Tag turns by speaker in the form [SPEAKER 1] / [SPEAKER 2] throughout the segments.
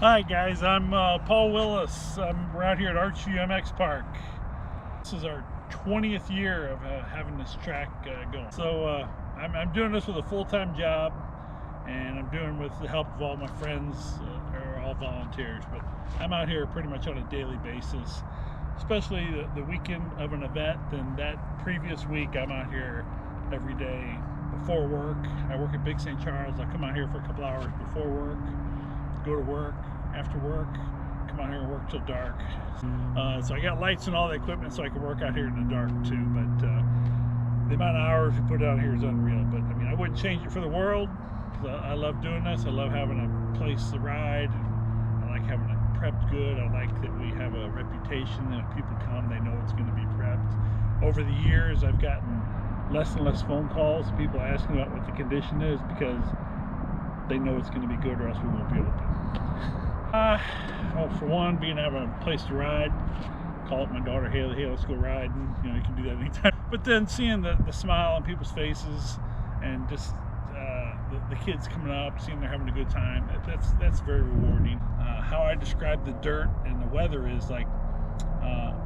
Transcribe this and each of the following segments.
[SPEAKER 1] Hi guys, I'm Paul Willis. We're out here at Archview MX Park. This is our 20th year of having this track going. So I'm doing this with a full-time job, and I'm doing with the help of all my friends, are all volunteers. But I'm out here pretty much on a daily basis, especially the weekend of an event. Then that previous week, I'm out here every day before work. I work at Big St. Charles. I come out here for a couple hours before work, go to work, after work, come out here and work till dark. So I got lights and all the equipment so I can work out here in the dark too, but the amount of hours we put out here is unreal. But I mean, I wouldn't change it for the world. I love doing this. I love having a place to ride. I like having it prepped good. I like that we have a reputation that if people come, they know it's going to be prepped. Over the years, I've gotten less and less phone calls, people asking about what the condition is, because they know it's going to be good or else we won't be open. Well, for one, being having a place to ride, call up my daughter, hey, let's go riding. You know, you can do that anytime. But then seeing the smile on people's faces and just the kids coming up, seeing they're having a good time, that's very rewarding. How I describe the dirt and the weather is like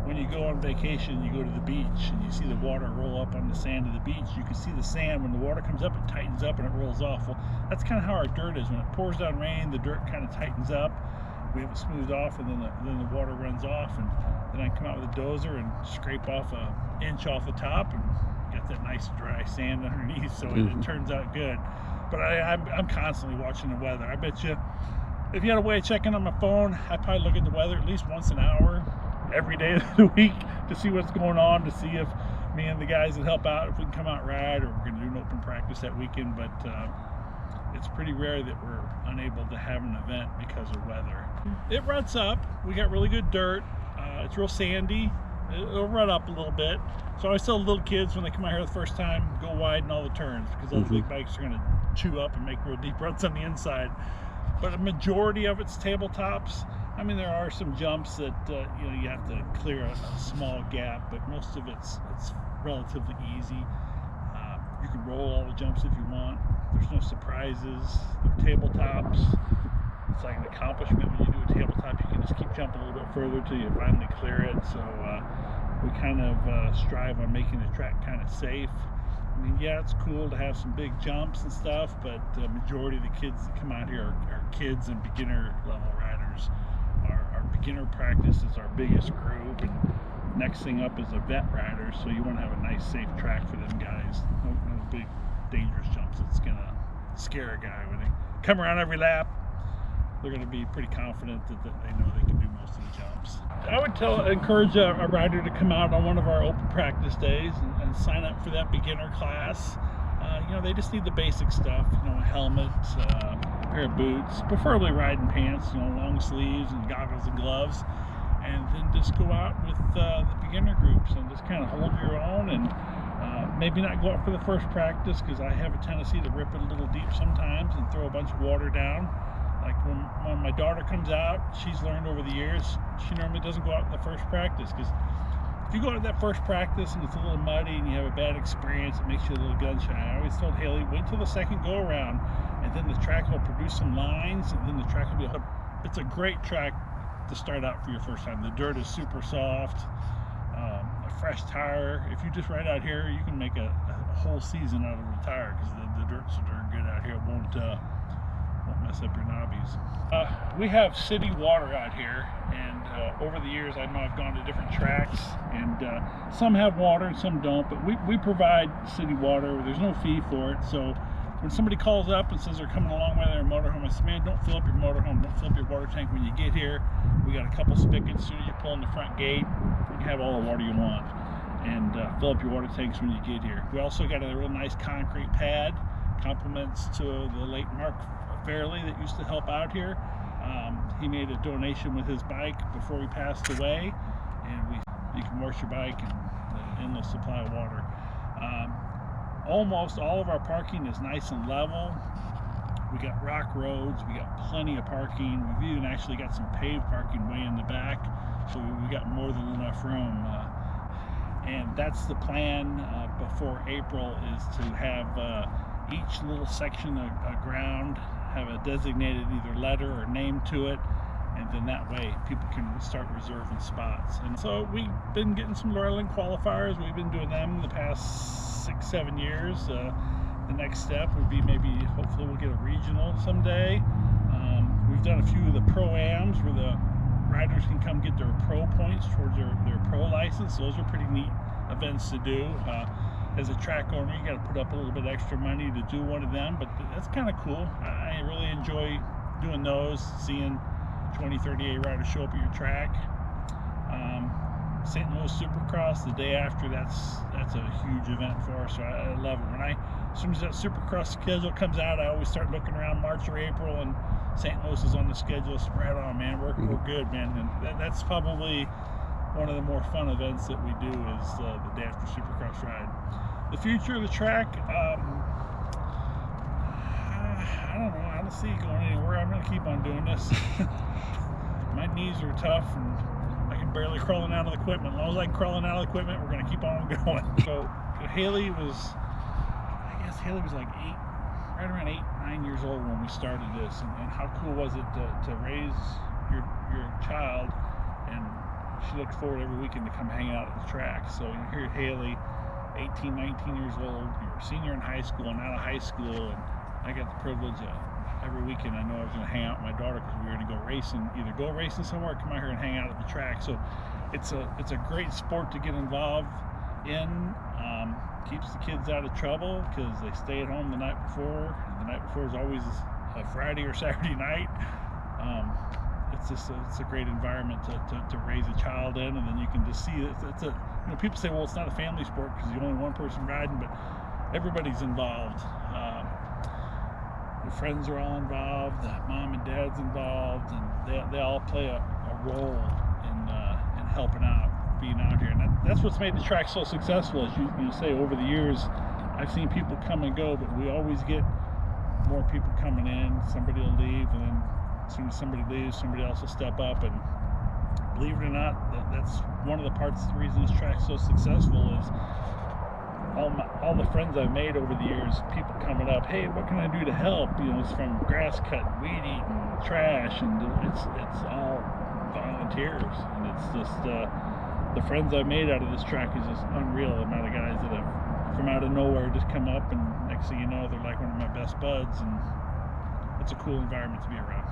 [SPEAKER 1] when you go on vacation, you go to the beach and you see the water roll up on the sand of the beach. You can see the sand when the water comes up, it tightens up and it rolls off. Well, that's kind of how our dirt is. When it pours down rain, the dirt kind of tightens up. We have it smoothed off, and then the water runs off, and then I come out with a dozer and scrape off an inch off the top and get that nice dry sand underneath, so it turns out good. But I'm constantly watching the weather. I bet you if you had a way of checking on my phone, I'd probably look at the weather at least once an hour every day of the week to see what's going on, to see if me and the guys that help out, if we can come out and ride, or we're going to do an open practice that weekend. But it's pretty rare that we're unable to have an event because of weather. It ruts up. We got really good dirt. It's real sandy. It'll rut up a little bit. So I always tell little kids when they come out here the first time, go wide in all the turns, because those big bikes are going to chew up and make real deep ruts on the inside. But a majority of it's tabletops. I mean, there are some jumps that you have to clear a small gap, but most of it's relatively easy. You can roll all the jumps if you want. There's no surprises. They're tabletops. It's like an accomplishment when you do a tabletop. You can just keep jumping a little bit further till you finally clear it. So we kind of strive on making the track kind of safe. I mean, yeah, it's cool to have some big jumps and stuff, but the majority of the kids that come out here are kids and beginner level riders. Our beginner practice is our biggest group, and next thing up is the vet riders, so you want to have a nice safe track for them guys. No big dangerous jumps that's gonna scare a guy. When they come around every lap, they're going to be pretty confident that they know they can do most of the jumps. I would encourage a rider to come out on one of our open practice days and sign up for that beginner class. They just need the basic stuff, a helmet, a pair of boots, preferably riding pants, long sleeves and goggles and gloves, and then just go out with the beginner groups and just kind of hold your own, and maybe not go out for the first practice, because I have a tendency to rip it a little deep sometimes and throw a bunch of water down. Like when my daughter comes out, she's learned over the years, she normally doesn't go out in the first practice, because if you go out to that first practice and it's a little muddy and you have a bad experience, it makes you a little gun shy. I always told Haley, wait till the second go around, and then the track will produce some lines, and then the track will be it's a great track to start out for your first time. The dirt is super soft. A fresh tire, if you just ride out here, you can make a whole season out of the tire, because the dirt's so darn good out here. It won't mess up your knobbies. We have city water out here, and over the years I know I've gone to different tracks, and some have water and some don't, but we provide city water. There's no fee for it. So when somebody calls up and says they're coming along with their motorhome, I say, man, don't fill up your motorhome, don't fill up your water tank when you get here. We got a couple spigots. As soon as you pull in the front gate, you can have all the water you want, and fill up your water tanks when you get here. We also got a real nice concrete pad, compliments to the late Mark Fairley that used to help out here. He made a donation with his bike before he passed away, and you can wash your bike and the endless supply of water. Almost all of our parking is nice and level. We got rock roads, we got plenty of parking. We've even actually got some paved parking way in the back, so we got more than enough room. And that's the plan before April, is to have each little section of ground have a designated either letter or name to it, and then that way people can start reserving spots. And so we've been getting some Lorelyn qualifiers. We've been doing them the past 6-7 years. The next step would be maybe, hopefully we'll get a regional someday. We've done a few of the pro-ams where the riders can come get their pro points towards their pro license. Those are pretty neat events to do. As a track owner, you got to put up a little bit extra money to do one of them, but that's kind of cool. I really enjoy doing those, seeing 20-38 riders show up at your track. St. Louis Supercross, the day after, that's a huge event for us. So I love it. As soon as that Supercross schedule comes out, I always start looking around March or April, and St. Louis is on the schedule. So right on, man. We're good, man. And that's probably one of the more fun events that we do is the day after Supercross ride. The future of the track, I don't know. I don't see it going anywhere. I'm going to keep on doing this. My knees are tough, and I can barely crawling out of the equipment. As long as I can crawling out of the equipment, we're going to keep on going. So Haley was like right around 8-9 years old when we started this, and how cool was it to raise your child, and she looked forward every weekend to come hang out at the track. So here Haley, 18-19 years old, you're a senior in high school and out of high school, and I got the privilege of every weekend I know I was going to hang out with my daughter because we were going to go racing, either go racing somewhere or come out here and hang out at the track. So it's a great sport to get involved in. Keeps the kids out of trouble because they stay at home the night before. The night before is always a Friday or Saturday night. It's a great environment to raise a child in, and then you can just see people say, well, it's not a family sport because you're only one person riding, but everybody's involved. The friends are all involved, the mom and dad's involved, and they all play a role in helping out, being out here. And that's what's made the track so successful. As you say, over the years, I've seen people come and go, but we always get more people coming in. Somebody will leave, and then as soon as somebody leaves, somebody else will step up. And believe it or not, that's one of the parts of the reason this track's so successful is all the friends I've made over the years, people coming up, hey, what can I do to help? It's from grass cutting, weed eating, trash, and it's all volunteers. And it's just the friends I've made out of this track is just unreal. The amount of guys that have from out of nowhere just come up, and next thing you know, they're like one of my best buds, and it's a cool environment to be around.